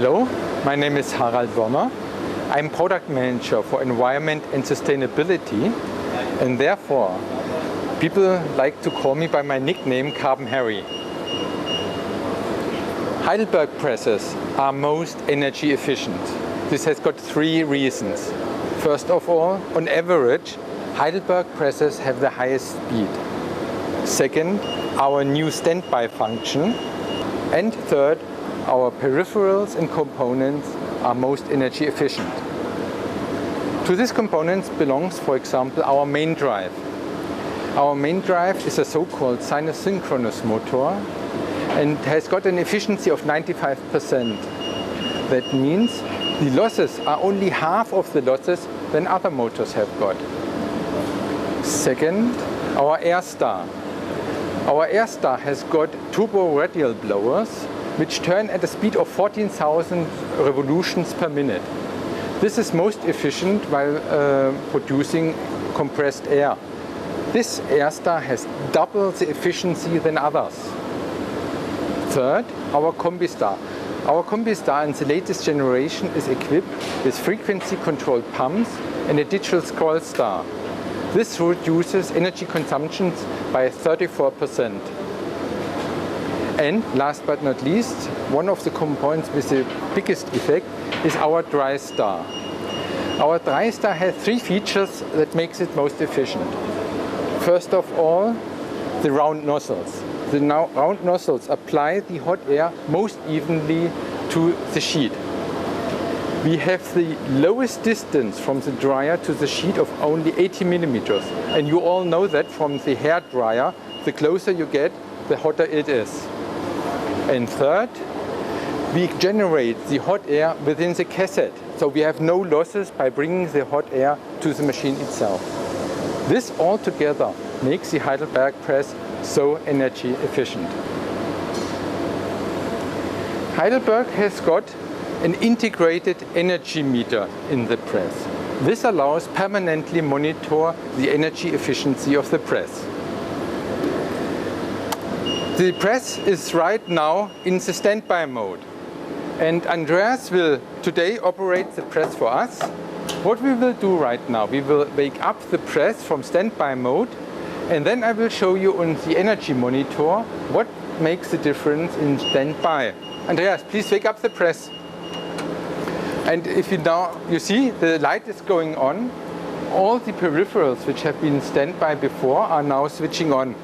Hello, my name is Harald Wormer. I'm product manager for environment and sustainability, and therefore people like to call me by my nickname Carbon Harry. Heidelberg presses are most energy efficient. This has got three reasons. First of all, on average, Heidelberg presses have the highest speed. Second, our new standby function. And third, our peripherals and components are most energy efficient. To these components belongs, for example, our main drive. Our main drive is a so-called sinus-synchronous motor and has got an efficiency of 95%. That means the losses are only half of the losses than other motors have got. Second, our air star. Our air star has got turbo radial blowers which turn at a speed of 14,000 revolutions per minute. This is most efficient while producing compressed air. This air star has double the efficiency than others. Third, our combi star. Our combi star in the latest generation is equipped with frequency-controlled pumps and a digital scroll star. This reduces energy consumption by 34%. And last but not least, one of the components with the biggest effect is our dry star. Our dry star has three features that makes it most efficient. First of all, the round nozzles. The round nozzles apply the hot air most evenly to the sheet. We have the lowest distance from the dryer to the sheet of only 80 millimeters. And you all know that from the hair dryer, the closer you get, the hotter it is. And third, we generate the hot air within the cassette. So we have no losses by bringing the hot air to the machine itself. This altogether makes the Heidelberg press so energy efficient. Heidelberg has got an integrated energy meter in the press. This allows permanently monitor the energy efficiency of the press. The press is right now in the standby mode, and Andreas will today operate the press for us. What we will do right now, we will wake up the press from standby mode, and then I will show you on the energy monitor what makes the difference in standby. Andreas, please wake up the press. And if you see the light is going on, all the peripherals which have been standby before are now switching on.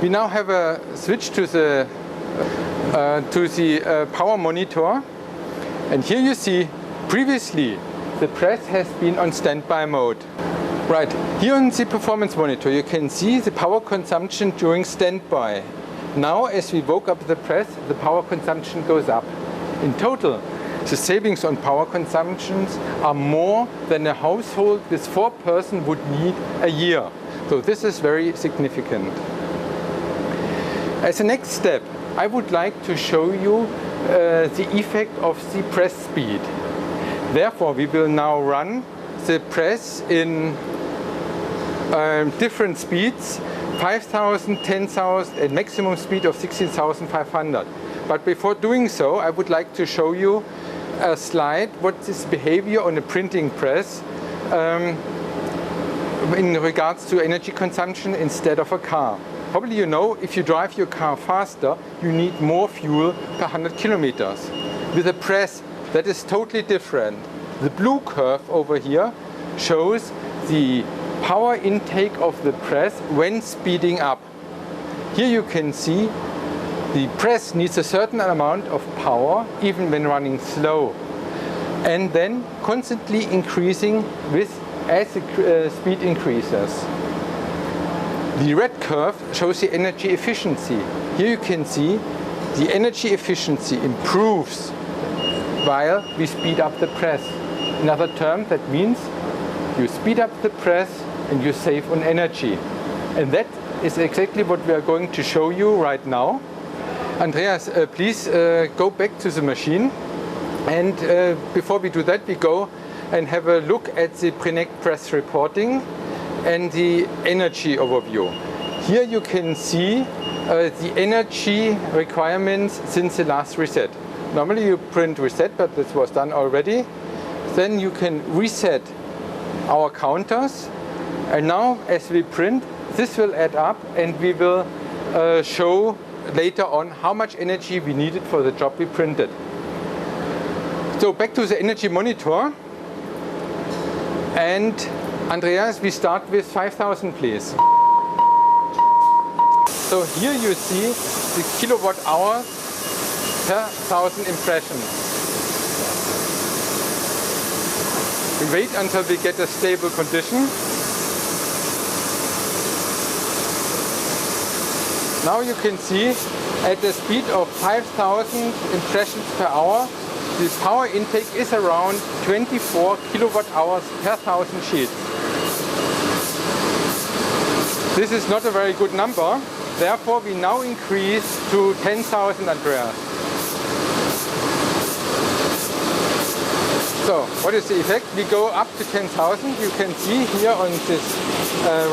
We now have a switch to the power monitor, and here you see previously the press has been on standby mode. Right, here on the performance monitor you can see the power consumption during standby. Now as we woke up the press, the power consumption goes up. In total, the savings on power consumptions are more than a household with 4 persons would need a year. So this is very significant. As a next step, I would like to show you the effect of the press speed. Therefore, we will now run the press in different speeds, 5,000, 10,000 and maximum speed of 16,500. But before doing so, I would like to show you a slide what is behavior on a printing press in regards to energy consumption instead of a car. Probably you know, if you drive your car faster, you need more fuel per 100 kilometers. With a press, that is totally different. The blue curve over here shows the power intake of the press when speeding up. Here you can see the press needs a certain amount of power even when running slow, and then constantly increasing as the speed increases. The red curve shows the energy efficiency. Here you can see the energy efficiency improves while we speed up the press. In other terms, that means you speed up the press and you save on energy. And that is exactly what we are going to show you right now. Andreas, please go back to the machine. And before we do that, we go and have a look at the Prenect press reporting and the energy overview. Here you can see the energy requirements since the last reset. Normally you print reset, but this was done already. Then you can reset our counters. And now as we print, this will add up and we will show later on how much energy we needed for the job we printed. So back to the energy monitor. And Andreas, we start with 5,000 please. So here you see the kilowatt hours per 1,000 impressions. We wait until we get a stable condition. Now you can see at the speed of 5,000 impressions per hour, the power intake is around 24 kilowatt hours per 1,000 sheets. This is not a very good number, therefore we now increase to 10,000 Andreas. So what is the effect? We go up to 10,000. You can see here on this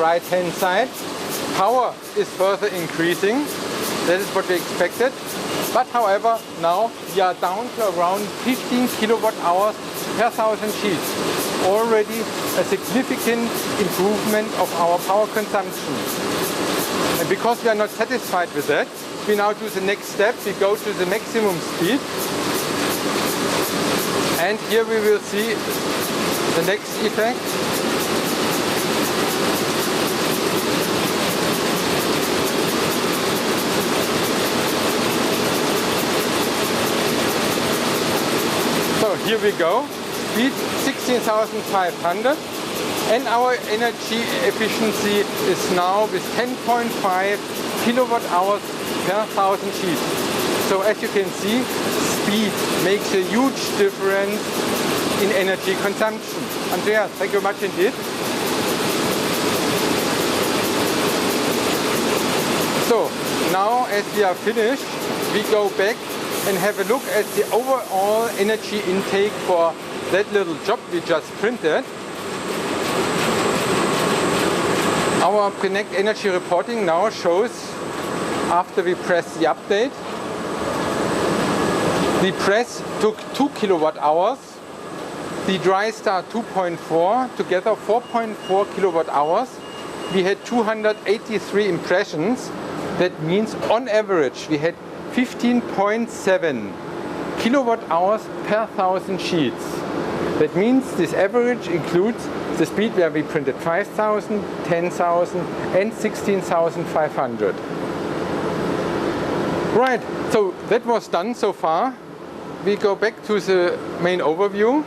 right hand side, power is further increasing. That is what we expected. But however, now we are down to around 15 kilowatt hours per 1,000 sheets. Already a significant improvement of our power consumption. And because we are not satisfied with that, we now do the next step. We go to the maximum speed. And here we will see the next effect. So here we go, speed 16,500, and our energy efficiency is now with 10.5 kilowatt hours per 1,000 sheets. So as you can see, speed makes a huge difference in energy consumption. Andreas, thank you much indeed. So now as we are finished, we go back and have a look at the overall energy intake for that little job we just printed. Our Connect energy reporting now shows, after we press the update, the press took 2 kilowatt hours, the dry star 2.4, together 4.4 kilowatt hours. We had 283 impressions. That means on average we had 15.7 kilowatt hours per 1,000 sheets. That means this average includes the speed where we printed 5,000, 10,000 and 16,500. Right, so that was done so far. We go back to the main overview.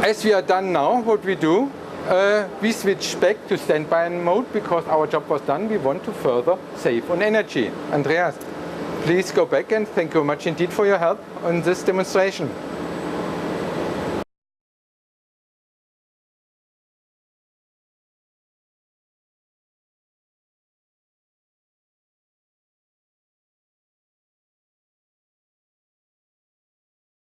As we are done now, what we do, we switch back to standby mode because our job was done. We want to further save on energy. Andreas, please go back and thank you much indeed for your help on this demonstration.